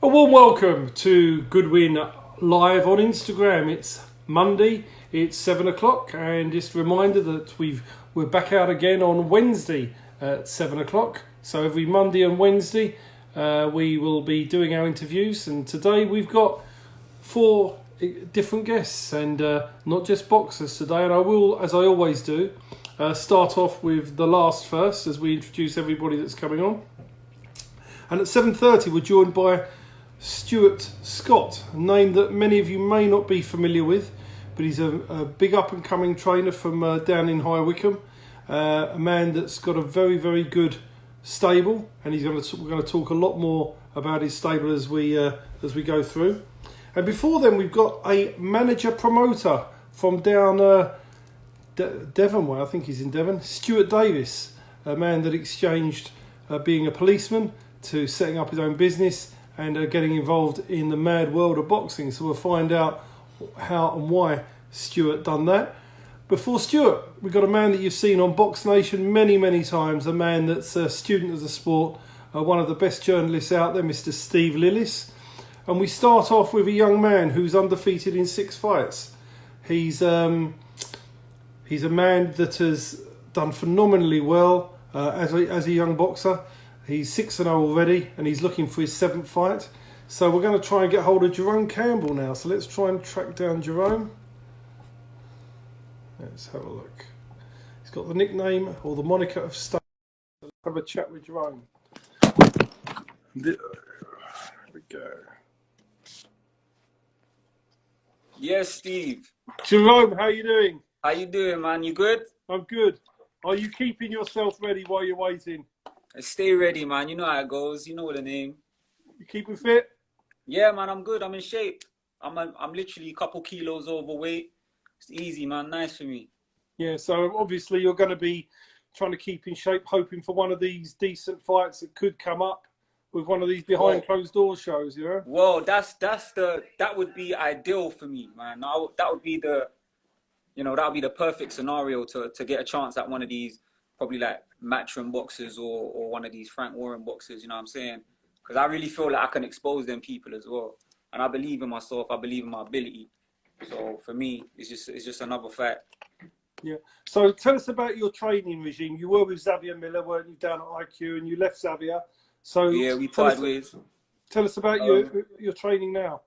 A warm welcome to Goodwin live on Instagram. It's Monday, it's 7 o'clock, and just a reminder that we're back out again on Wednesday at 7 o'clock. So every Monday and Wednesday we will be doing our interviews, and today we've got 4 different guests, and not just boxers today. And I will, as I always do, start off with the last first as we introduce everybody that's coming on. And at 7:30 we're joined by Stuart Scott, a name that many of you may not be familiar with, but he's a big up-and-coming trainer from down in High Wycombe, a man that's got a very, very good stable, and we're going to talk a lot more about his stable as we go through. And before then, we've got a manager-promoter from down Devon way, I think he's in Devon, Stuart Davies, a man that exchanged being a policeman to setting up his own business and getting involved in the mad world of boxing. So we'll find out how and why Stuart done that. Before Stuart, we've got a man that you've seen on Box Nation many, many times, a man that's a student of the sport, one of the best journalists out there, Mr. Steve Lillis. And we start off with a young man who's undefeated in 6 fights. He's a man that has done phenomenally well as a young boxer. He's 6-0 already, and he's looking for his 7th fight. So we're going to try and get hold of Jerome Campbell now. So let's try and track down Jerome. Let's have a look. He's got the nickname or the moniker of Stone. Let's have a chat with Jerome. There we go. Yes, Steve. Jerome, how you doing? How you doing, man? You good? I'm good. Are you keeping yourself ready while you're waiting? Stay ready, man. You know how it goes. You know the name. You keeping fit? Yeah, man. I'm good. I'm in shape. I'm literally a couple kilos overweight. It's easy, man. Nice for me. Yeah. So obviously you're going to be trying to keep in shape, hoping for one of these decent fights that could come up with one of these behind closed doors shows. Yeah. Well, that would be ideal for me, man. That would be the perfect scenario to get a chance at one of these, probably like Matchroom boxers or one of these Frank Warren boxers, you know what I'm saying? Because I really feel like I can expose them people as well. And I believe in myself, I believe in my ability. So for me, it's just another fact. Yeah. So tell us about your training regime. You were with Xavier Miller, weren't you, down at IQ, and you left Xavier. So yeah, we parted ways. Tell us about your training now.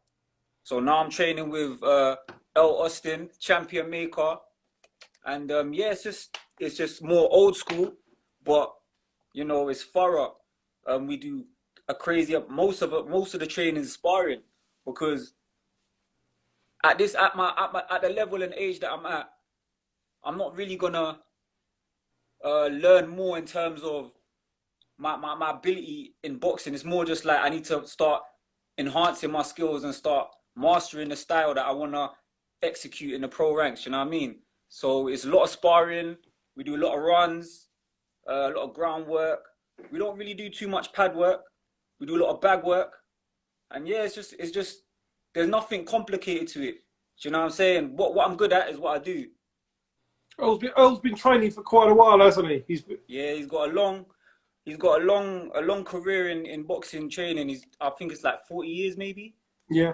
So now I'm training with L. Austin, champion maker. And yeah, it's just more old school, but you know, it's thorough. We do a crazy most of the training is sparring, because at the level and age that I'm at, I'm not really gonna learn more in terms of my ability in boxing. It's more just like I need to start enhancing my skills and start mastering the style that I wanna execute in the pro ranks. You know what I mean? So it's a lot of sparring. We do a lot of runs, a lot of groundwork. We don't really do too much pad work. We do a lot of bag work. And yeah, it's just there's nothing complicated to it. Do you know what I'm saying? What I'm good at is what I do. Earl's been training for quite a while, hasn't he? He's got a long career in boxing training. I think it's like 40 years maybe. Yeah.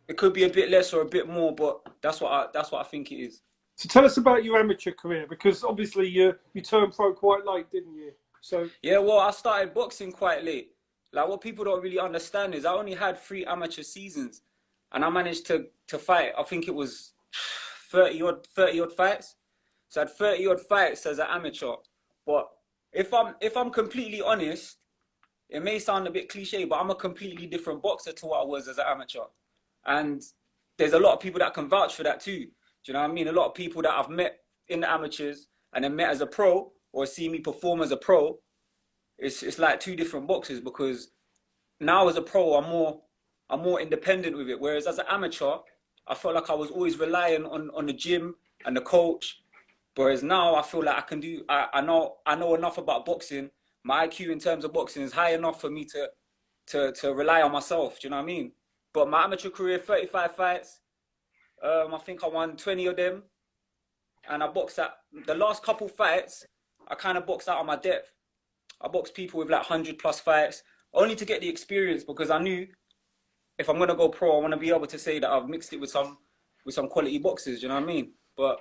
It could be a bit less or a bit more, but that's what I think it is. So tell us about your amateur career, because obviously you turned pro quite late, didn't you? So yeah, well, I started boxing quite late. Like, what people don't really understand is I only had 3 amateur seasons, and I managed to fight. I think it was 30 odd fights. So I had 30 odd fights as an amateur. But if I'm completely honest, it may sound a bit cliche, but I'm a completely different boxer to what I was as an amateur. And there's a lot of people that can vouch for that too. Do you know what I mean? A lot of people that I've met in the amateurs and then met as a pro or see me perform as a pro, it's like 2 different boxes, because now as a pro, I'm more independent with it. Whereas as an amateur, I felt like I was always relying on the gym and the coach. Whereas now I feel like I know enough about boxing. My IQ in terms of boxing is high enough for me to rely on myself. Do you know what I mean? But my amateur career, 35 fights. I think I won 20 of them, and I boxed at the last couple fights. I kind of boxed out of my depth. I boxed people with like 100+ fights, only to get the experience, because I knew if I'm gonna go pro, I want to be able to say that I've mixed it with some quality boxers. You know what I mean? But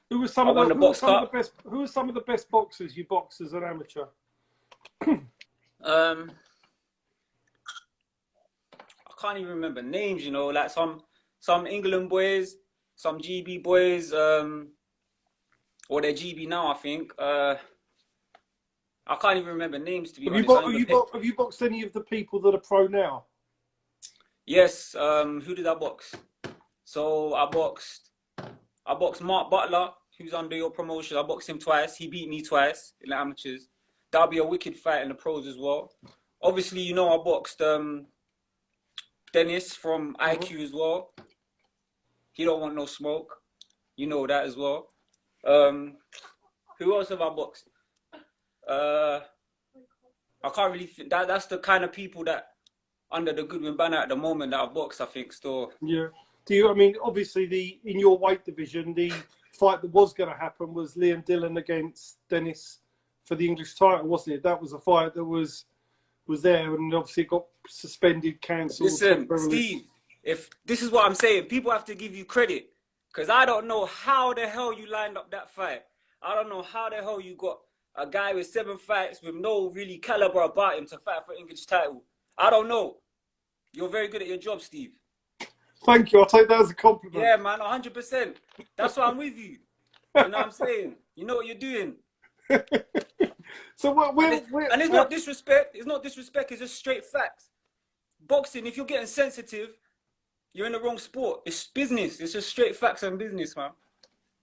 Who were I some of won the the box cup. Who were some of the best boxers you boxed as an amateur? I can't even remember names. You know, like some England boys, some GB boys, or they're GB now, I think. I can't even remember names, to be honest. Have you boxed any of the people that are pro now? Yes. Who did I box? So I boxed Mark Butler, who's under your promotion. I boxed him twice. He beat me twice in the amateurs. That'll be a wicked fight in the pros as well. Obviously, you know, I boxed Dennis from IQ as well. He don't want no smoke. You know that as well. Who else have I boxed? I can't really think. That's the kind of people that under the Goodwin banner at the moment that I've boxed, I think, still. Yeah. I mean, obviously, in your weight division, the fight that was going to happen was Liam Dillon against Dennis for the English title, wasn't it? That was a fight that was there, and obviously it got suspended, cancelled. Listen, Steve, if this is what I'm saying, people have to give you credit, because I don't know how the hell you lined up that fight. I don't know how the hell you got a guy with 7 fights with no really caliber about him to fight for English title. I don't know. You're very good at your job, Steve. Thank you. I'll take that as a compliment. Yeah, man, 100%. That's why I'm with you. You know what I'm saying? You know what you're doing. So and it's not disrespect. It's not disrespect. It's just straight facts. Boxing, if you're getting sensitive, you're in the wrong sport. It's business. It's just straight facts and business, man.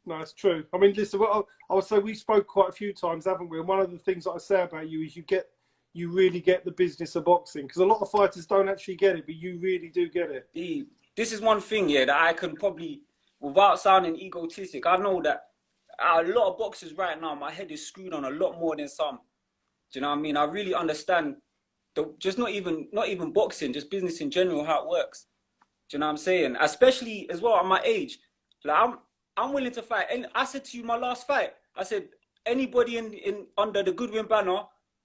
No, it's true. I mean, listen, I would say we spoke quite a few times, haven't we? And one of the things that I say about you is you really get the business of boxing, because a lot of fighters don't actually get it, but you really do get it. This is one thing, yeah, that I can probably, without sounding egotistic, I know that a lot of boxers right now, my head is screwed on a lot more than some. Do you know what I mean? I really understand just not even boxing, just business in general, how it works. Do you know what I'm saying? Especially as well at my age. Like I'm willing to fight. And I said to you my last fight, I said, anybody in under the Goodwin banner,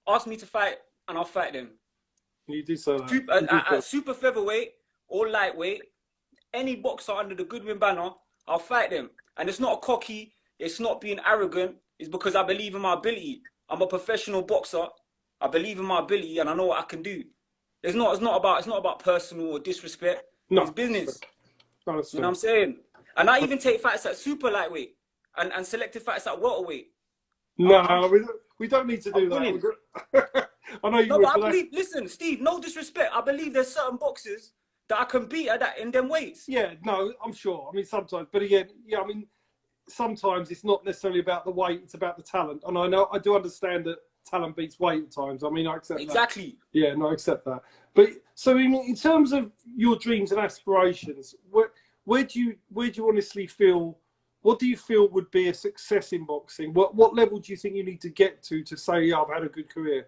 ask me to fight and I'll fight them. You did say that. At super featherweight or lightweight, any boxer under the Goodwin banner, I'll fight them. And it's not a cocky, it's not being arrogant, it's because I believe in my ability. I'm a professional boxer. I believe in my ability and I know what I can do. It's not about personal or disrespect. No, it's business. You know what I'm saying? And I even take fights at super lightweight and selected fights at welterweight. No, we don't need to do that. I know you no, but I believe, listen, Steve, no disrespect. I believe there's certain boxers that I can beat at that in them weights. Yeah, no, I'm sure. I mean, sometimes, but again, yeah, I mean, sometimes it's not necessarily about the weight; it's about the talent. And I do understand that talent beats weight at times. I mean, I accept exactly. That. Yeah, no, I accept that. But so, in terms of your dreams and aspirations, where do you honestly feel? What do you feel would be a success in boxing? What level do you think you need to get to say, yeah, I've had a good career?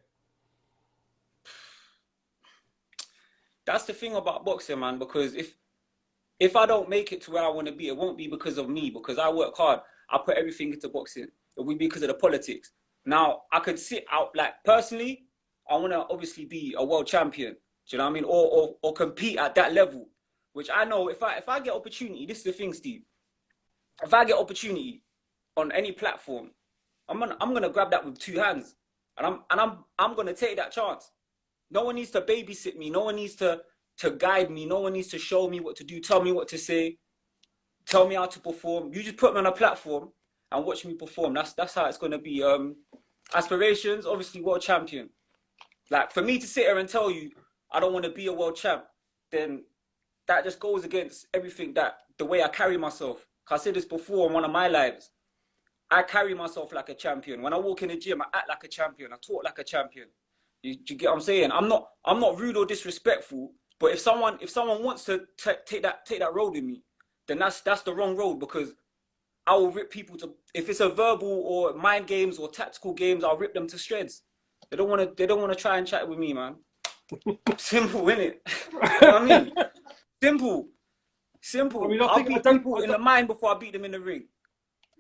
That's the thing about boxing, man, because if I don't make it to where I want to be, it won't be because of me, because I work hard. I put everything into boxing. It will be because of the politics. Now, I could sit out, like, personally, I want to obviously be a world champion. Do you know what I mean? Or compete at that level, which I know if I get opportunity, this is the thing, Steve. If I get opportunity on any platform, I'm gonna grab that with 2 hands, and I'm gonna take that chance. No one needs to babysit me. No one needs to guide me. No one needs to show me what to do, tell me what to say, tell me how to perform. You just put me on a platform and watch me perform. That's how it's gonna be. Aspirations, obviously, world champion. Like, for me to sit here and tell you I don't want to be a world champ, then that just goes against everything the way I carry myself. I said this before on one of my lives. I carry myself like a champion. When I walk in the gym, I act like a champion. I talk like a champion. You get what I'm saying? I'm not rude or disrespectful. But if someone wants to take that road with me, then that's the wrong road, because I will rip people to. If it's a verbal or mind games or tactical games, I'll rip them to shreds. They don't want to try and chat with me, man. Simple, innit? You know what I mean? Simple. I mean, I'll beat people in the mind before I beat them in the ring.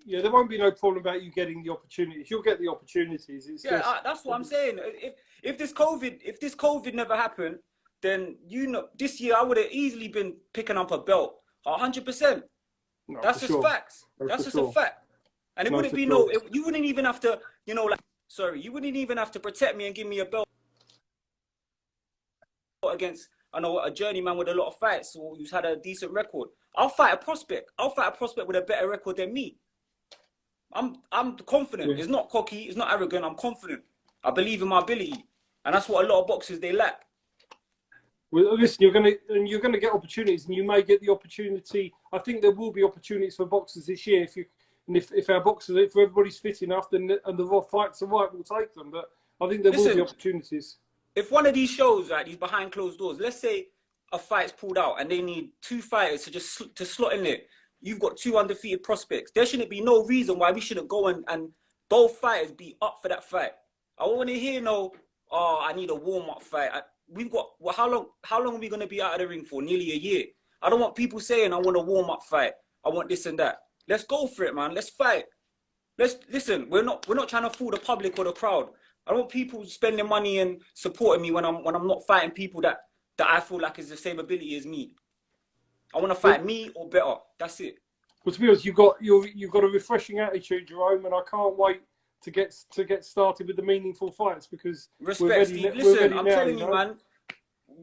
Yeah, there won't be no problem about you getting the opportunities. You'll get the opportunities. That's what I'm saying. If this COVID never happened, then this year I would have easily been picking up a belt. 100%. No, That's for just sure. facts. No, That's for just sure. a fact. And it No, wouldn't for be sure. you wouldn't even have to, you wouldn't even have to protect me and give me a belt against, I know, a journeyman with a lot of fights or who's had a decent record. I'll fight a prospect. I'll fight a prospect with a better record than me. I'm confident. Yeah. It's not cocky. It's not arrogant. I'm confident. I believe in my ability, and that's what a lot of boxers they lack. Well, listen, you're gonna get opportunities, and you may get the opportunity. I think there will be opportunities for boxers this year if our boxers, if everybody's fit enough, then and the fights are right, we'll take them. But I think there will be opportunities. If one of these shows, right, these behind closed doors, let's say a fight's pulled out and they need 2 fighters to slot in it. You've got 2 undefeated prospects. There shouldn't be no reason why we shouldn't go and both fighters be up for that fight. I want to hear I need a warm-up fight. We've got, how long are we going to be out of the ring for? Nearly a year. I don't want people saying I want a warm-up fight. I want this and that. Let's go for it, man. Let's fight. Listen, we're not trying to fool the public or the crowd. I don't want people spending money and supporting me when I'm not fighting people that I feel like is the same ability as me. I want to fight me or better. That's it. Well, to be honest, you've got a refreshing attitude, Jerome, and I can't wait to get started with the meaningful fights because respect, Steve. Listen, I'm telling you, man.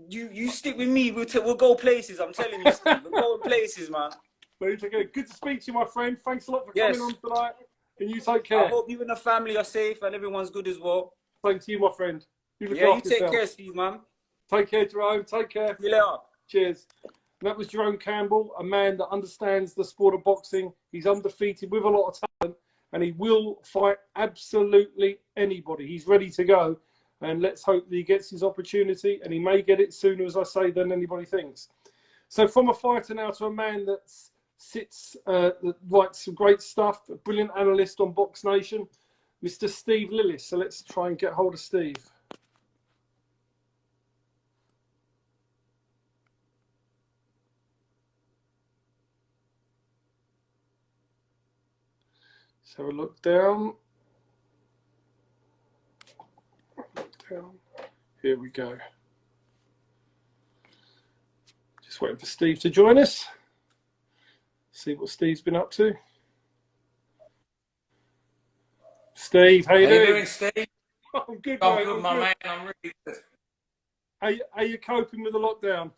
You stick with me. We'll go places. I'm telling you, Steve. We're going places, man. Good to speak to you, my friend. Thanks a lot for coming on tonight. And you take care. I hope you and the family are safe and everyone's good as well. Thanks to you, my friend. You take care, Steve, man. Take care, Jerome. Take care. See you later. Cheers. And that was Jerome Campbell, a man that understands the sport of boxing. He's undefeated with a lot of talent, and he will fight absolutely anybody. He's ready to go, and let's hope that he gets his opportunity, and he may get it sooner, as I say, than anybody thinks. So from a fighter now to a man that writes some great stuff, a brilliant analyst on Box Nation, Mr. Steve Lillis. So let's try and get hold of Steve. Let's have a look down. Here we go. Just waiting for Steve to join us. See what Steve's been up to. Steve, how you doing, Steve? I'm good, I'm good, my man. I'm really good. Are you coping with the lockdown?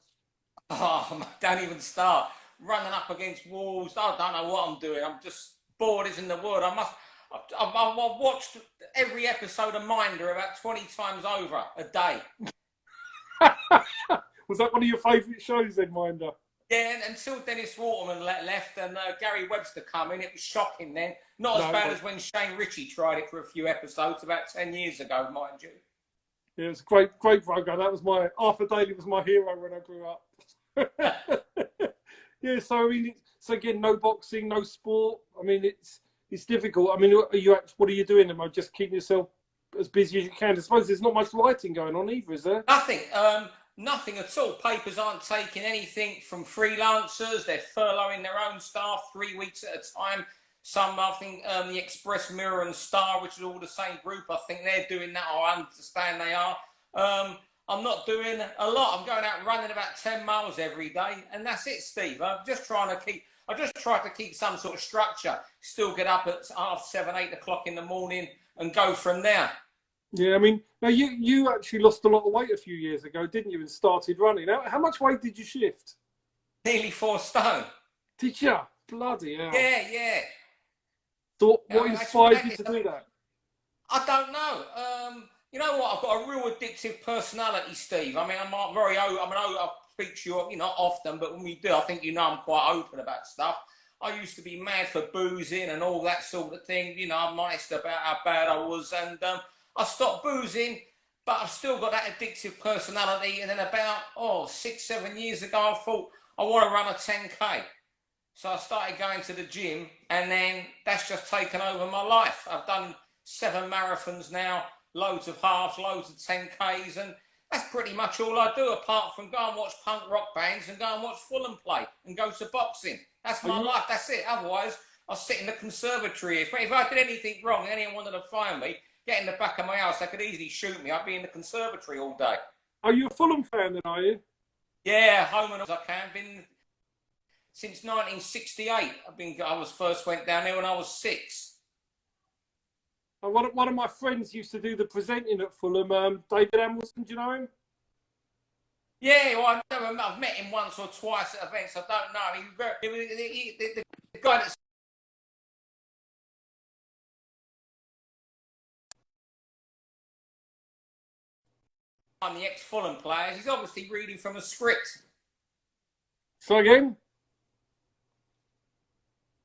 Oh, don't even start. Running up against walls. I don't know what I'm doing. I'm just bored, isn't the word. I've watched every episode of Minder about 20 times over a day. Was that one of your favourite shows then, Minder? Yeah, until Dennis Waterman left and Gary Webster come in, it was shocking then. Not as bad as when Shane Ritchie tried it for a few episodes about 10 years ago, mind you. Yeah, it was a great program. That was Arthur Daly was my hero when I grew up. Yeah, so I mean, again, no boxing, no sport. I mean, it's difficult. I mean, what are you doing? Am I just keeping yourself as busy as you can? I suppose there's not much writing going on either, is there? Nothing. Nothing at all. Papers aren't taking anything from freelancers. They're furloughing their own staff 3 weeks at a time. Some, I think, the Express, Mirror and Star, which is all the same group, I think they're doing that. I understand they are. I'm not doing a lot. I'm going out running about 10 miles every day, and that's it, Steve. I just try to keep some sort of structure. Still get up at 7:30, 8 o'clock in the morning and go from there. Yeah, I mean, now you actually lost a lot of weight a few years ago, didn't you, and started running. How much weight did you shift? Nearly 4 stone. Did you? Bloody hell. Yeah. So what inspired you to do that? I don't know. You know what? I've got a real addictive personality, Steve. I mean, I speak to you, not often, but when we do, I think I'm quite open about stuff. I used to be mad for boozing and all that sort of thing. I'm honest about how bad I was, and I stopped boozing, but I've still got that addictive personality. And then about 6, 7 years ago, I thought I want to run a 10K. So I started going to the gym, and then that's just taken over my life. I've done 7 marathons now, loads of halves, loads of 10Ks, and that's pretty much all I do, apart from go and watch punk rock bands and go and watch Fulham play and go to boxing. That's my life, that's it. Otherwise, I'll sit in the conservatory. If I did anything wrong, anyone wanted to find me, get in the back of my house, they could easily shoot me. I'd be in the conservatory all day. Are you a Fulham fan then, are you? Yeah, home and as I can. Been since 1968. I was first went down there when I was 6. One of my friends used to do the presenting at Fulham, David Hamilton, do you know him? Yeah, well, I've met him once or twice at events. I don't know. The guy that's on the ex-Fulham players, he's obviously reading from a script. So again?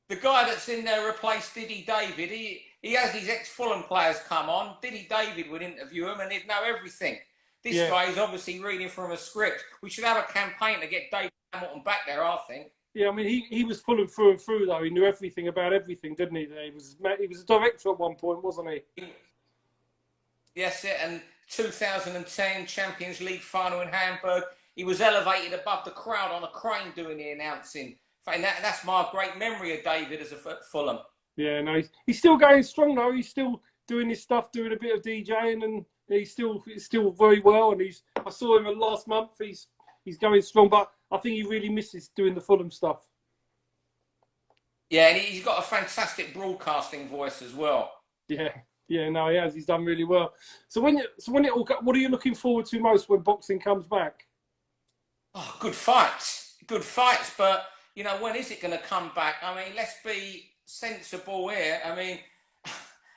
The guy that's in there replaced Diddy David. He has these ex-Fulham players come on. Diddy David would interview him and he'd know everything. This guy is obviously reading from a script. We should have a campaign to get David Hamilton back there, I think. Yeah, I mean, he was Fulham through and through, though. He knew everything about everything, didn't he? He was a director at one point, wasn't he? Yes, and 2010 Champions League final in Hamburg. He was elevated above the crowd on a crane doing the announcing. And that's my great memory of David as a Fulham. Yeah, no, he's still going strong though. He's still doing his stuff, doing a bit of DJing, and he's still very well. And I saw him last month. He's going strong, but I think he really misses doing the Fulham stuff. Yeah, and he's got a fantastic broadcasting voice as well. Yeah, no, he has. He's done really well. So what are you looking forward to most when boxing comes back? Oh, good fights, but you know, when is it going to come back? I mean, let's be sensible here. I mean,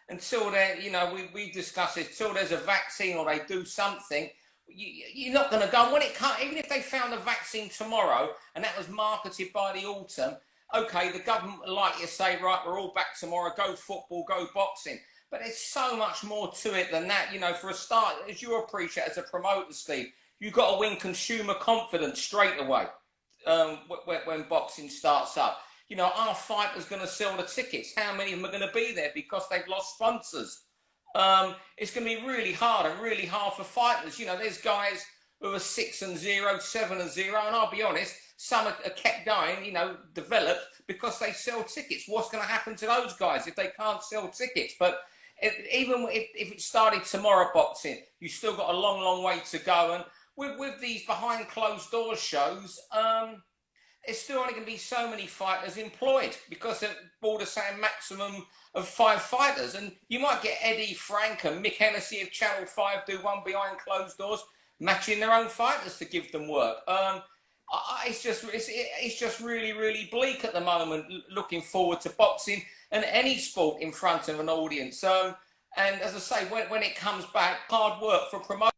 until then, you know, we discussed this, until there's a vaccine or they do something, you're not going to go. When it can't, even if they found a vaccine tomorrow and that was marketed by the autumn, okay, the government would like you to say, right, we're all back tomorrow, go football, go boxing. But there's so much more to it than that. You know, for a start, as you appreciate as a promoter, Steve, you've got to win consumer confidence straight away when boxing starts up. You know, our fighters going to sell the tickets? How many of them are going to be there because they've lost sponsors? It's going to be really hard for fighters. You know, there's guys who are 6-0, 7-0, and I'll be honest, some are kept going, you know, developed because they sell tickets. What's going to happen to those guys if they can't sell tickets? But even if it started tomorrow, boxing, you still got a long way to go. And with these behind closed doors shows, there's still only going to be so many fighters employed because the board are saying maximum of 5 fighters. And you might get Eddie Frank and Mick Hennessy of Channel 5 do one behind closed doors, matching their own fighters to give them work. It's just really bleak at the moment, looking forward to boxing and any sport in front of an audience. And as I say, when it comes back, hard work for promoters,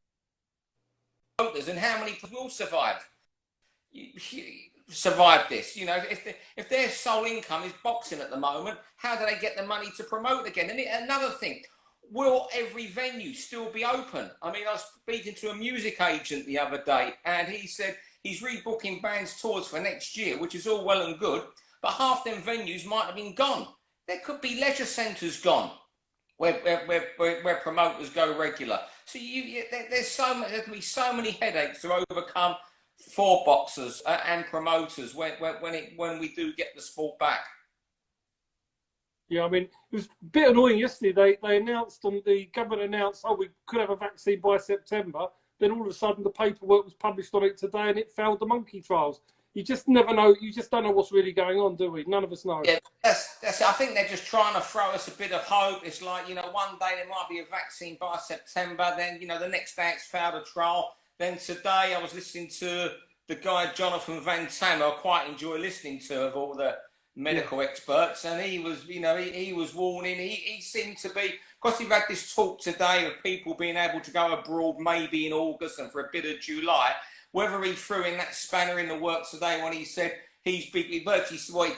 and how many will survive this? You know, if their sole income is boxing at the moment, how do they get the money to promote again? And another thing, will every venue still be open? I mean, I was speaking to a music agent the other day, and he said he's rebooking bands' tours for next year, which is all well and good, but half them venues might have been gone. There could be leisure centres gone where promoters go regular. So there's going to be so many headaches to overcome for boxers and promoters when we do get the sport back. Yeah, I mean, it was a bit annoying yesterday. They announced, the government announced, oh, we could have a vaccine by September. Then all of a sudden the paperwork was published on it today and it failed the monkey trials. You just never know. You just don't know what's really going on, do we? None of us know. Yeah, that's. I think they're just trying to throw us a bit of hope. It's like, you know, one day there might be a vaccine by September. Then, you know, the next day it's failed a trial. Then today I was listening to the guy, Jonathan Van Tam, I quite enjoy listening to, of all the medical experts. And he was, you know, he was warning. He seemed to be, because we've had this talk today of people being able to go abroad maybe in August and for a bit of July. Whether he threw in that spanner in the works today when he said what he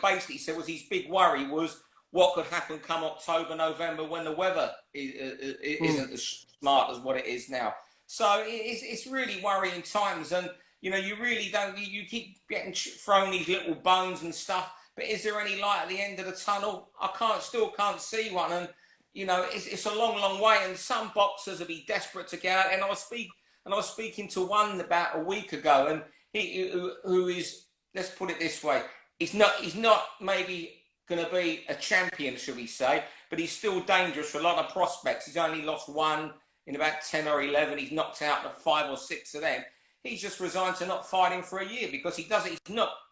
basically said was his big worry was what could happen come October, November when the weather isn't as smart as what it is now. So it's really worrying times, and you know, you really don't. You keep getting thrown these little bones and stuff, but is there any light at the end of the tunnel? I still can't see one, and you know, it's a long way, and some boxers will be desperate to get out. And I was speaking to one about a week ago, and he who is, let's put it this way, he's not maybe going to be a champion, shall we say, but he's still dangerous for a lot of prospects. He's only lost one in about 10 or 11, he's knocked out the 5 or 6 of them. He's just resigned to not fighting for a year because he doesn't.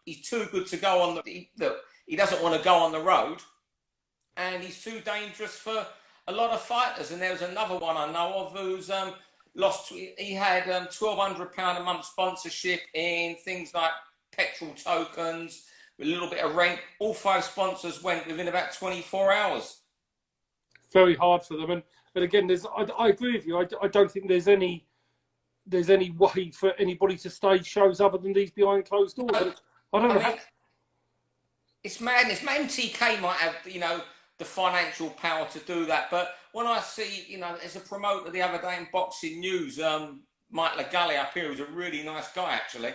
He's too good to go on the. He doesn't want to go on the road, and he's too dangerous for a lot of fighters. And there was another one I know of who's lost. He had £1,200 a month sponsorship in things like petrol tokens, with a little bit of rent. All 5 sponsors went within about 24 hours. Very hard for them, and again, I agree with you. I don't think there's any way for anybody to stage shows other than these behind closed doors. I don't know. It's madness. MTK might have, the financial power to do that, but when I see, there's a promoter the other day in Boxing News, Mike Legally up here, who's a really nice guy actually,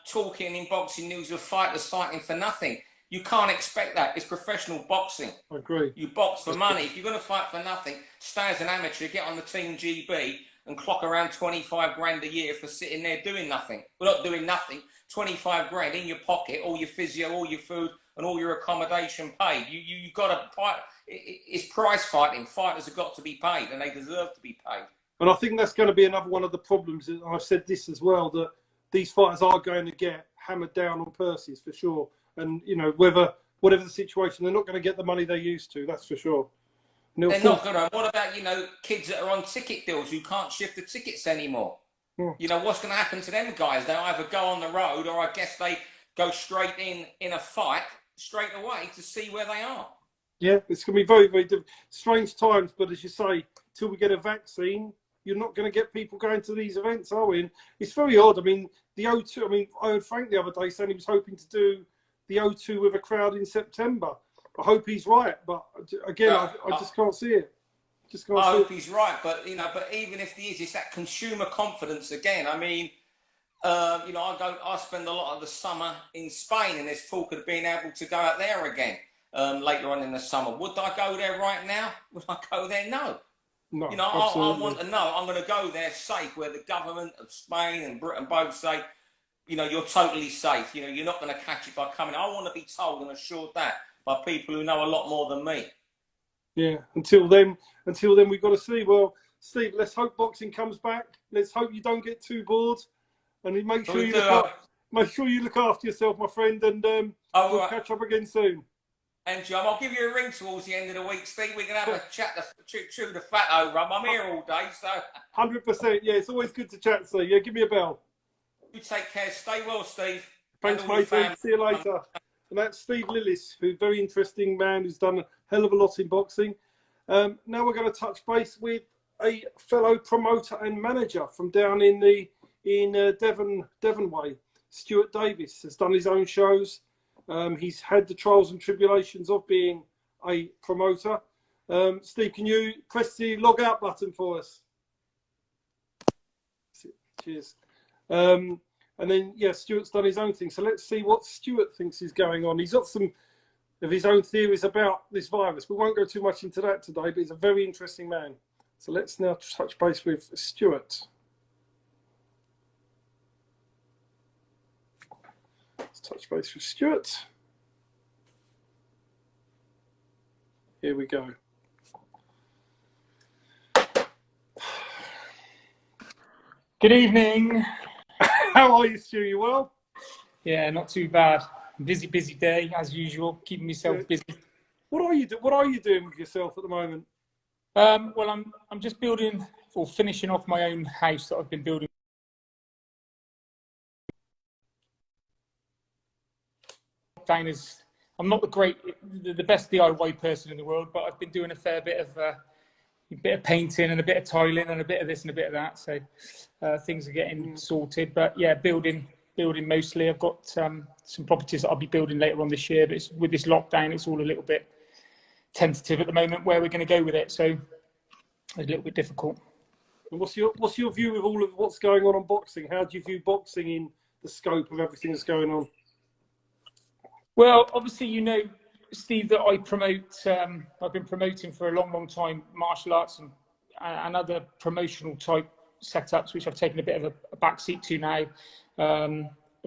talking in Boxing News of fighters fighting for nothing. You can't expect that. It's professional boxing. I agree. You box for money. If you're going to fight for nothing, stay as an amateur, get on the Team GB and clock around 25 grand a year for sitting there doing nothing. Well, not doing nothing. 25 grand in your pocket, all your physio, all your food, and all your accommodation paid. You got to fight. It's prize fighting. Fighters have got to be paid, and they deserve to be paid. And I think that's going to be another one of the problems. I've said this as well, that these fighters are going to get hammered down on purses for sure. And whatever the situation, they're not going to get the money they used to. That's for sure. They're not going to. What about kids that are on ticket deals who can't shift the tickets anymore? Yeah. What's going to happen to them guys? They either go on the road, or I guess they go straight in a fight straight away to see where they are. Yeah, it's going to be very, very strange times. But as you say, till we get a vaccine, you're not going to get people going to these events, are we? And it's very odd. I mean, the O2. I mean, I heard Frank the other day saying he was hoping to do the O2 with a crowd in September. I hope he's right, but again, I just can't see it. I hope he's right, but but even if he is, it's that consumer confidence again. I mean, I spend a lot of the summer in Spain, and there's talk of being able to go out there again later on in the summer. Would I go there right now? Would I go there? No. No, I want to know. I'm going to go there safe, where the government of Spain and Britain both say, you're totally safe. You're not going to catch it by coming. I want to be told and assured that by people who know a lot more than me. Yeah. Until then, we've got to see. Well, Steve, let's hope boxing comes back. Let's hope you don't get too bored, and make sure you look after yourself, my friend. And we'll catch up again soon. And John, I'll give you a ring towards the end of the week, Steve. We can have a chat to chew the fat over. I'm here all day, so 100%. Yeah, it's always good to chat. So yeah, give me a bell. You take care. Stay well, Steve. Thanks, mate. See you later. And that's Steve Lillis, who's a very interesting man who's done a hell of a lot in boxing. Now we're going to touch base with a fellow promoter and manager from down in Devon way. Stuart Davies has done his own shows. He's had the trials and tribulations of being a promoter. Steve, can you press the log out button for us? Cheers. And then, Stuart's done his own thing. So let's see what Stuart thinks is going on. He's got some of his own theories about this virus. We won't go too much into that today, but he's a very interesting man. So let's now touch base with Stuart. Let's touch base with Stuart. Here we go. Good evening. How are you, Stu? You well? Yeah, not too bad. Busy day as usual. Keeping myself busy. What are you doing with yourself at the moment? Well, I'm just building or finishing off my own house that I've been building. I'm not the best DIY person in the world, but I've been doing a fair bit of painting and a bit of tiling and a bit of this and a bit of that. So things are getting sorted. But yeah, building mostly. I've got some properties that I'll be building later on this year. But with this lockdown, it's all a little bit tentative at the moment where we're going to go with it. So it's a little bit difficult. And what's your view of all of what's going on boxing? How do you view boxing in the scope of everything that's going on? Well, obviously, Steve, that I promote. I've been promoting for a long time martial arts and other promotional type setups, which I've taken a bit of a backseat to now.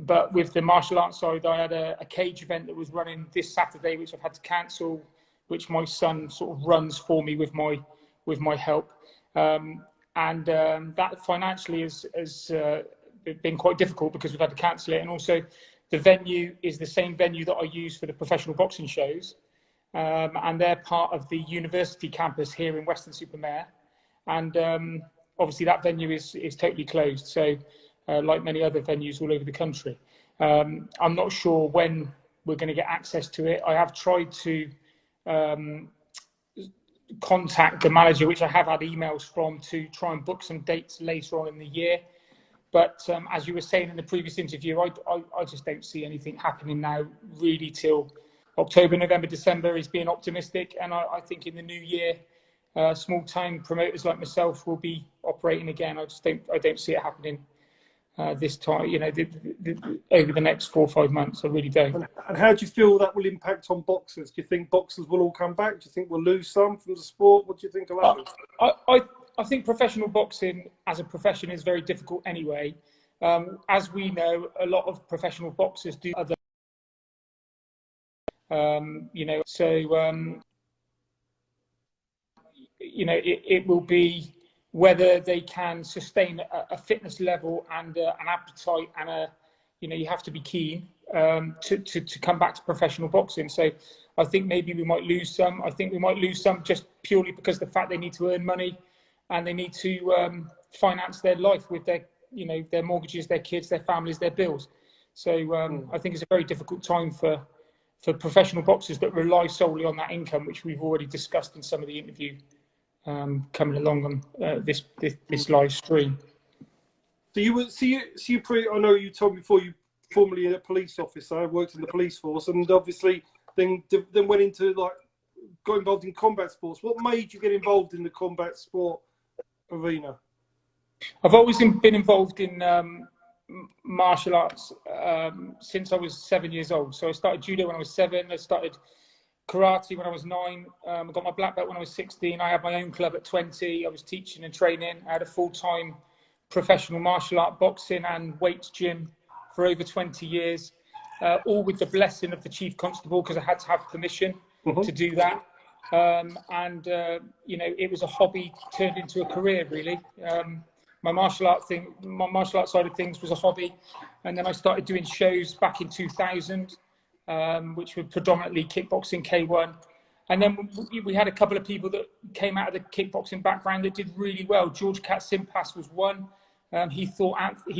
But with the martial arts side, I had a cage event that was running this Saturday, which I've had to cancel, which my son sort of runs for me with my help. and that financially has been quite difficult because we've had to cancel it. And also, the venue is the same venue that I use for the professional boxing shows, and they're part of the university campus here in Weston-super-Mare. And obviously, that venue is totally closed. So, like many other venues all over the country, I'm not sure when we're going to get access to it. I have tried to contact the manager, which I have had emails from, to try and book some dates later on in the year. But as you were saying in the previous interview, I just don't see anything happening now really till October, November, December is being optimistic. And I think in the new year, small time promoters like myself will be operating again. I don't see it happening this time, over the next 4 or 5 months. I really don't. And how do you feel that will impact on boxers? Do you think boxers will all come back? Do you think we'll lose some from the sport? What do you think of that? I think professional boxing as a profession is very difficult anyway. As we know, a lot of professional boxers do other, it will be whether they can sustain a fitness level and an appetite, and you have to be keen to come back to professional boxing. So I think maybe we might lose some. I think we might lose some just purely because of the fact they need to earn money and they need to finance their life with their mortgages, their kids, their families, their bills. So I think it's a very difficult time for professional boxers that rely solely on that income, which we've already discussed in some of the interview coming along on this live stream. So I know you told me before you formerly a police officer, worked in the police force, and obviously then went into got involved in combat sports. What made you get involved in the combat sport arena? I've always been involved in martial arts since I was 7 years old. So I started judo when I was 7. I started karate when I was 9. I got my black belt when I was 16. I had my own club at 20. I was teaching and training. I had a full-time professional martial art boxing and weights gym for over 20 years, all with the blessing of the chief constable, because I had to have permission to do that. It was a hobby turned into a career, really. My martial art side of things was a hobby, and then I started doing shows back in 2000, which were predominantly kickboxing, K1. And then we had a couple of people that came out of the kickboxing background that did really well. George Katsimpas was one. He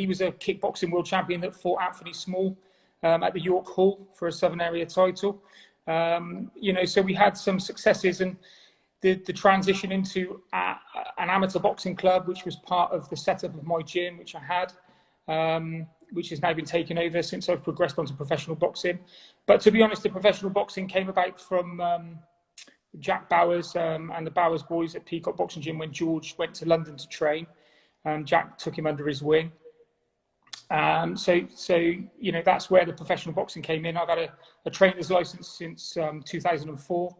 was a kickboxing world champion that fought Anthony Small at the York Hall for a Southern Area title. So we had some successes, and the transition into an amateur boxing club, which was part of the setup of my gym, which I had, which has now been taken over since I've progressed onto professional boxing. But to be honest, the professional boxing came about from Jack Bowers and the Bowers boys at Peacock Boxing Gym when George went to London to train. Jack took him under his wing. So that's where the professional boxing came in. I've had a trainer's license since 2004.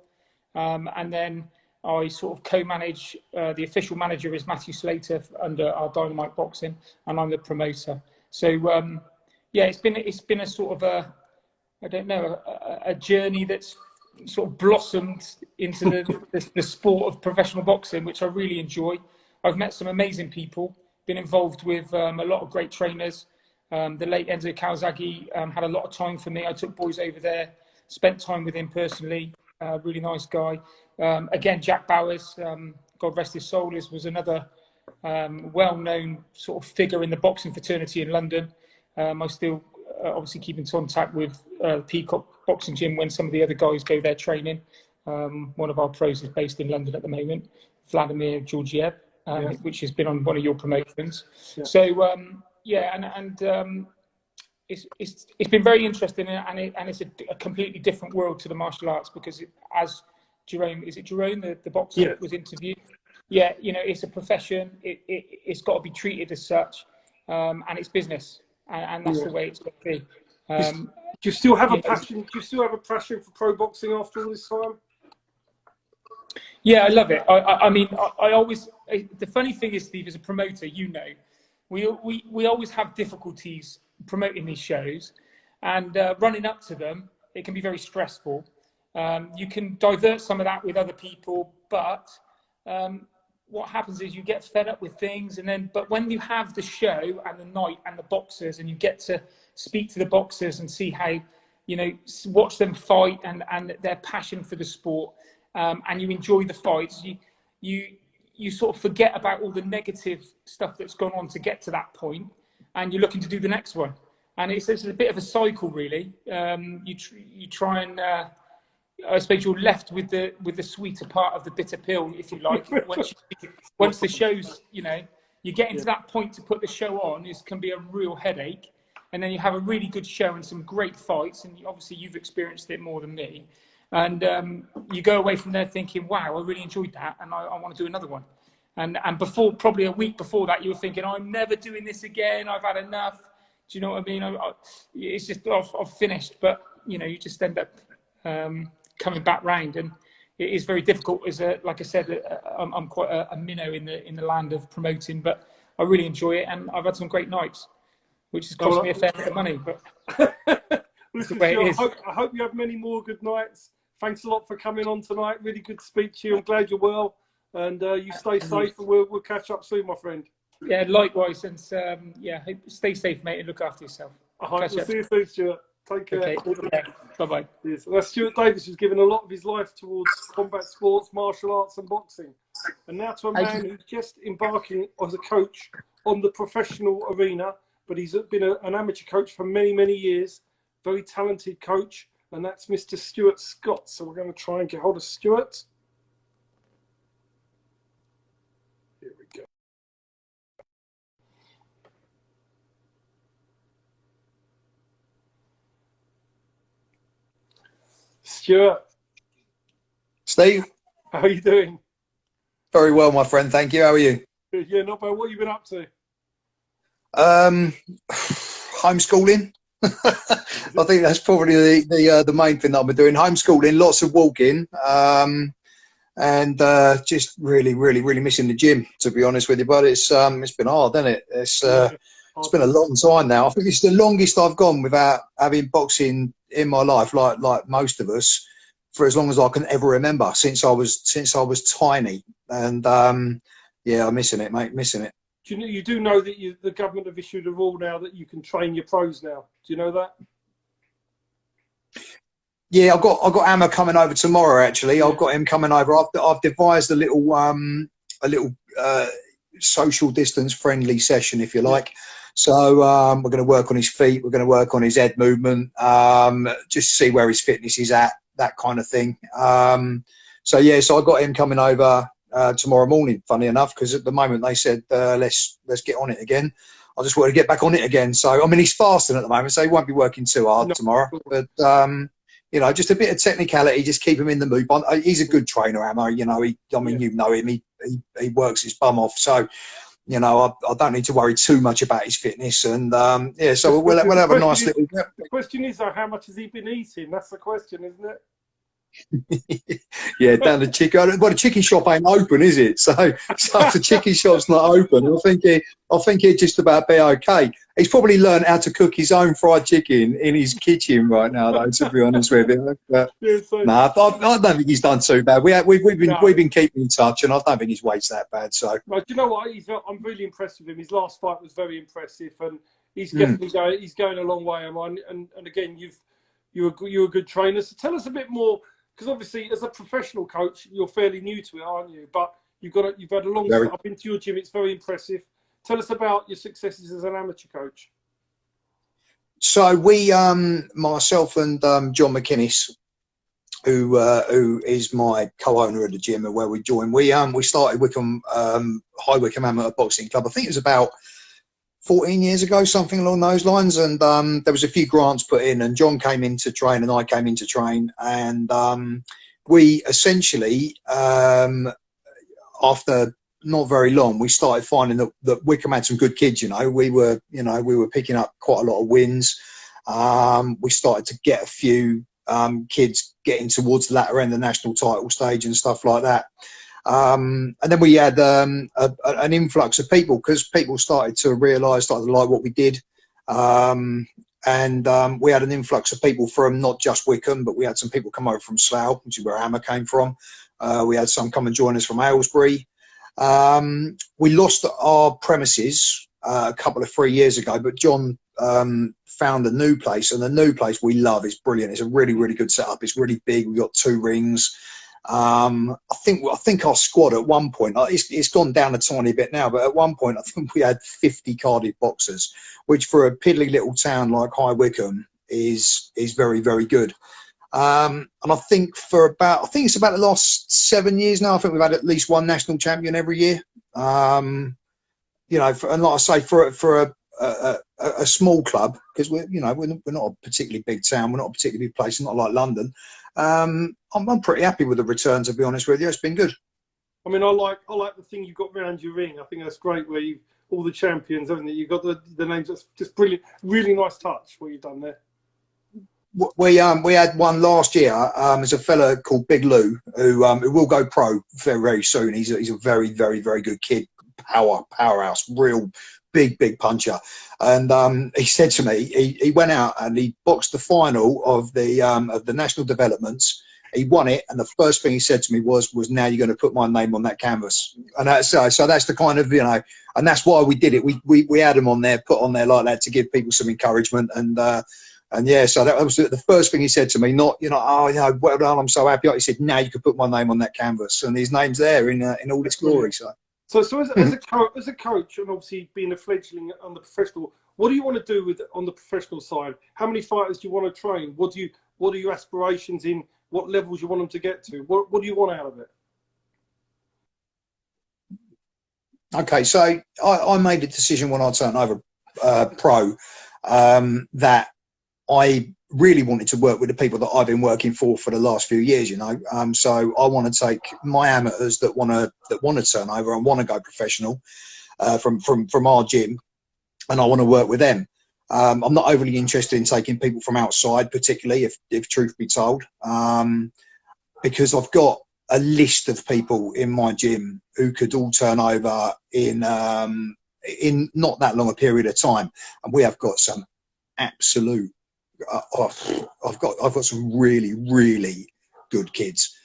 And then I sort of co-manage, the official manager is Matthew Slater under our Dynamite Boxing, and I'm the promoter. So, it's been a sort of a journey that's sort of blossomed into the sport of professional boxing, which I really enjoy. I've met some amazing people, been involved with a lot of great trainers. The late Enzo Kawasaki had a lot of time for me. I took boys over there, spent time with him personally. Really nice guy. Again, Jack Bowers, God rest his soul, was another well-known sort of figure in the boxing fraternity in London. I still obviously keep in contact with Peacock Boxing Gym when some of the other guys go there training. One of our pros is based in London at the moment, Vladimir Georgiev, which has been on one of your promotions. Yeah. So, it's been very interesting, and it's a completely different world to the martial arts, because as Jerome, is it Jerome, the boxer that was interviewed? Yeah, it's a profession. It's got to be treated as such, and it's business, and that's the way it's got to be. Do you still have a passion? Do you still have a passion for pro boxing after all this time? Yeah, I love it. I mean, I always. The funny thing is, Steve, as a promoter, we always have difficulties promoting these shows, and running up to them, it can be very stressful. You can divert some of that with other people, but what happens is you get fed up with things, but when you have the show and the night and the boxers, and you get to speak to the boxers and see how, watch them fight and their passion for the sport, and you enjoy the fights, you sort of forget about all the negative stuff that's gone on to get to that point, and you're looking to do the next one. And it's a bit of a cycle, really. You try and I suppose you're left with the sweeter part of the bitter pill, if you like. Once the show's, you get into that point to put the show on, it can be a real headache. And then you have a really good show and some great fights. And obviously you've experienced it more than me. And you go away from there thinking, wow, I really enjoyed that. And I want to do another one. And before, probably a week before that, you were thinking, I'm never doing this again. I've had enough. Do you know what I mean? It's just, I've finished. But, you just end up coming back round, and it is very difficult. Like I said, I'm quite a minnow in the land of promoting, but I really enjoy it, and I've had some great nights, which has cost me a fair bit of money. But listen, Stuart, I hope you have many more good nights. Thanks a lot for coming on tonight. Really good to speak to you. I'm glad you're well, and you stay safe, and we'll catch up soon, my friend. Yeah, likewise, and stay safe, mate, and look after yourself. We'll see you soon, Stuart. Take care. Okay. Bye-bye. Yes. Well, Stuart Davies has given a lot of his life towards combat sports, martial arts and boxing. And now to a man who's just embarking as a coach on the professional arena, but he's been an amateur coach for many, many years. Very talented coach, and that's Mr. Stuart Scott. So we're going to try and get hold of Stuart. Here we go. Stuart. Steve. How are you doing? Very well, my friend. Thank you. How are you? Yeah, not bad. What have you been up to? Homeschooling. I think that's probably the main thing that I've been doing. Homeschooling, lots of walking, and just really missing the gym, to be honest with you. But it's been hard, hasn't it? It's been a long time now. I think it's the longest I've gone without having boxing in my life, like most of us, for as long as I can ever remember, since I was tiny. And I'm missing it, mate. Missing it. You do know that the government have issued a rule now that you can train your pros now. Do you know that? Yeah, I've got Amma coming over tomorrow. Actually, yeah. I've got him coming over. I've devised a little social distance friendly session, if you like. So we're going to work on his feet. We're going to work on his head movement. Just see where his fitness is at, that kind of thing. So I got him coming over tomorrow morning, funny enough, because at the moment they said let's get on it again. I just want to get back on it again. So I mean, he's fasting at the moment, so he won't be working too hard tomorrow. But just a bit of technicality, just keep him in the mood. He's a good trainer, Ammo. You know him. He works his bum off. So I don't need to worry too much about his fitness. And so we'll have a nice little. The question is, though, how much has he been eating? That's the question, isn't it? Yeah, down the chicken. Well, the chicken shop ain't open, is it? So if the chicken shop's not open, I think he'd just about be okay. He's probably learned how to cook his own fried chicken in his kitchen right now, though. To be honest with you, I don't think he's done too bad. We've been keeping in touch, and I don't think his weight's that bad. So, do you know what? I'm really impressed with him. His last fight was very impressive, and he's definitely he's going a long way. And again, you're a good trainer. So tell us a bit more. Because obviously, as a professional coach, you're fairly new to it, aren't you? But you've had a long time. I've been to your gym; it's very impressive. Tell us about your successes as an amateur coach. So we, myself and John McInnes, who is my co-owner of the gym and where we joined, we started Wycombe High Wycombe Amateur Boxing Club. I think it was about 14 years ago, something along those lines, and there was a few grants put in, and John came in to train and I came in to train, and we essentially after not very long we started finding that Wycombe had some good kids. We were picking up quite a lot of wins. We started to get a few kids getting towards the latter end of the national title stage and stuff like that. And then we had an influx of people, because people started to realise, started to like what we did. And we had an influx of people from not just Wycombe, but we had some people come over from Slough, which is where Hammer came from. We had some come and join us from Aylesbury. We lost our premises a couple of 3 years ago, but John found a new place, and the new place we love. It's brilliant. It's a really, really good setup. It's really big. We've got 2 rings. I think our squad at one point, it's gone down a tiny bit now, but at one point I think we had 50 carded boxers, which for a piddly little town like High Wycombe is very, very good. And I think it's about the last 7 years now, I think we've had at least one national champion every year. And like I say, for a small club, because we're not a particularly big town, we're not a particularly big place, not like London. I'm pretty happy with the return, to be honest with you. It's been good. I mean, I like the thing you've got around your ring. I think that's great, where you all the champions, haven't you? You've got the names. That's just brilliant. Really nice touch what you've done there. We had one last year. There's a fella called Big Lou who will go pro very, very soon. He's a very, very, very good kid. Powerhouse, real big puncher. And he said to me, he went out and he boxed the final of the national developments. He won it, and the first thing he said to me was now you're going to put my name on that canvas. And that's so that's the kind of, and that's why we did it. We had him on there, put on there like that, to give people some encouragement. And yeah, so that was the first thing he said to me. Not well done, I'm so happy. He said, now you can put my name on that canvas, and his name's there in all its glory. So as a coach, and obviously being a fledgling on the professional, what do you want to do on the professional side? How many fighters do you want to train? What are your aspirations in? What levels you want them to get to? What do you want out of it? Okay, so I made a decision when I turned over pro that I really wanted to work with the people that I've been working for the last few years, so I want to take my amateurs that want to turn over and want to go professional from our gym, and I want to work with them. I'm not overly interested in taking people from outside, particularly if truth be told, because I've got a list of people in my gym who could all turn over in not that long a period of time, and we have got some absolute. I've got some really, really good kids.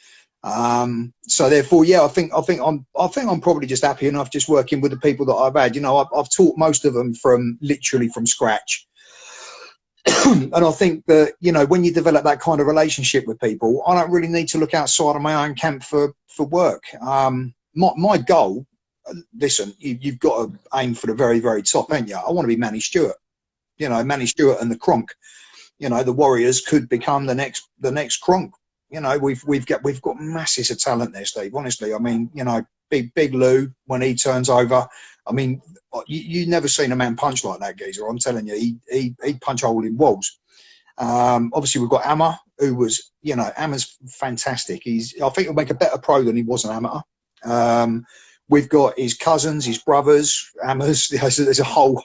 So therefore, yeah, I think I'm probably just happy enough just working with the people that I've had. I've taught most of them literally from scratch. And I think that, when you develop that kind of relationship with people, I don't really need to look outside of my own camp for work. My goal, listen, you've got to aim for the very, very top, ain't you? I want to be Manny Stewart. Manny Stewart and the Kronk. The Warriors could become the next Kronk. We've got masses of talent there, Steve. Honestly, I mean, Big Lou, when he turns over, I mean, you never seen a man punch like that geezer. I'm telling you, he punch a hole in walls. Obviously, we've got Amma, who was, Amma's fantastic. I think he'll make a better pro than he was an amateur. We've got his cousins, his brothers, Ammas. There's a whole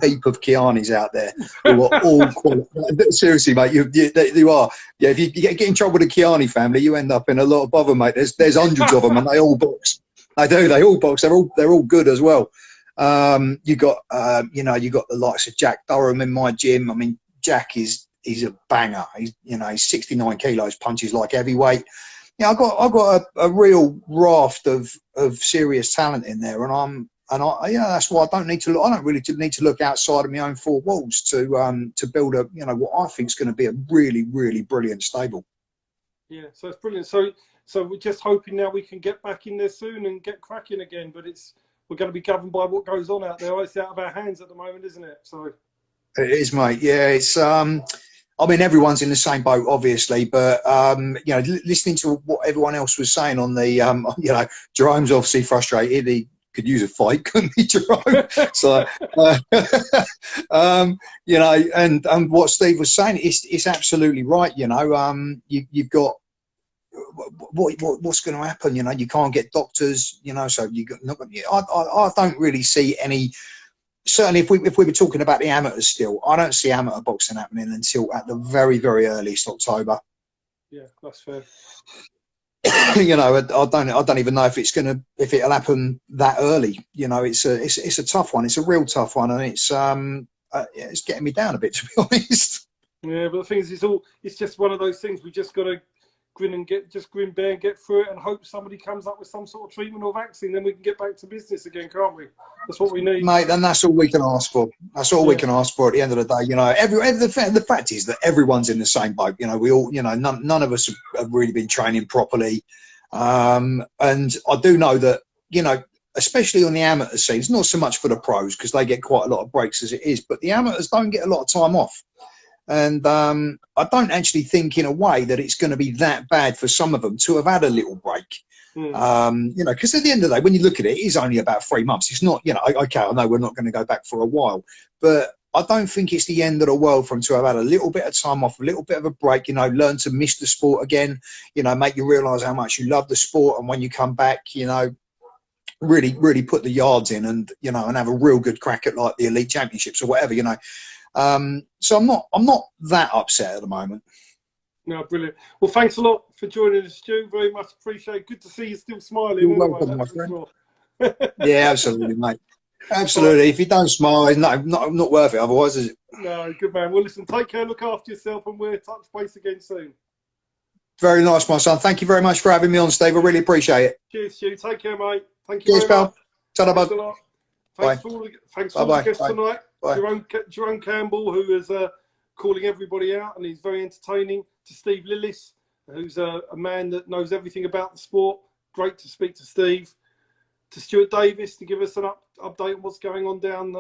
heap of Kianis out there who are all qualified. Seriously, mate, you are. Yeah, if you get in trouble with the Kiani family, you end up in a lot of bother, mate. There's hundreds of them, and they all box. They do. They all box. They're all good as well. You got the likes of Jack Durham in my gym. I mean, Jack he's a banger. He's 69 kilos, punches like heavyweight. Yeah, I've got a real raft of serious talent in there, and that's why I don't really need to look outside of my own 4 walls to build what I think is going to be a really, really brilliant stable. Yeah, so it's brilliant. So we're just hoping now we can get back in there soon and get cracking again, but we're going to be governed by what goes on out there. It's out of our hands at the moment, isn't it? So it is, mate. Yeah, it's. I mean, everyone's in the same boat, obviously, but listening to what everyone else was saying on the, Jerome's obviously frustrated. He could use a fight, couldn't he, Jerome? So, and what Steve was saying, it's absolutely right. You've got what's going to happen. You can't get doctors. So I don't really see any. Certainly, if we were talking about the amateurs still, I don't see amateur boxing happening until at the very, very earliest October. Yeah, that's fair. I don't even know if it'll happen that early. It's a tough one. It's a real tough one, and it's getting me down a bit, to be honest. Yeah, but the thing is, it's just one of those things. We just got to grin, bear and get through it, and hope somebody comes up with some sort of treatment or vaccine. Then we can get back to business again, can't we? That's what we need, mate. And that's all we can ask for. That's all we can ask for at the end of the day. You know, the fact is that everyone's in the same boat. You know, we all, you know, none of us have really been training properly. And I do know that, you know, especially on the amateur scene, it's not so much for the pros because they get quite a lot of breaks as it is, but the amateurs don't get a lot of time off. And I don't actually think in a way that it's going to be that bad for some of them to have had a little break. You know, because at the end of the day, when you look at it, it is only about 3 months. It's not, you know, okay, I know we're not going to go back for a while, but I don't think it's the end of the world for them to have had a little bit of time off, a little bit of a break, you know, learn to miss the sport again, you know, make you realise how much you love the sport. And when you come back, you know, really put the yards in and, you know, and have a real good crack at like the elite championships or whatever, you know. So I'm not that upset at the moment. No, brilliant. Well, thanks a lot for joining us, Stu. Very much appreciated. Good to see you still smiling. You're anyway, welcome, my that's friend. for sure. Yeah, absolutely, mate. Absolutely. If you don't smile, it's not worth it. Otherwise, is it? No, good man. Well, listen, take care, look after yourself, and we'll touch base again soon. Very nice, my son. Thank you very much for having me on, Steve. I really appreciate it. Cheers, Stu. Take care, mate. Thank you Cheers, very much. pal. Ta-da, Thanks bud. a lot. Bye. Thanks for all the guests Bye. tonight. Bye. Jerome Campbell, who is calling everybody out, and he's very entertaining. To Steve Lillis, who's a man that knows everything about the sport. Great to speak to Steve. To Stuart Davies to give us an update on what's going on down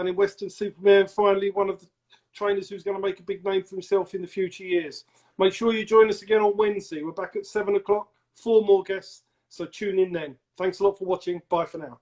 in Western Supermare. And finally, one of the trainers who's going to make a big name for himself in the future years. Make sure you join us again on Wednesday. We're back at 7 o'clock. 4 more guests, so tune in then. Thanks a lot for watching. Bye for now.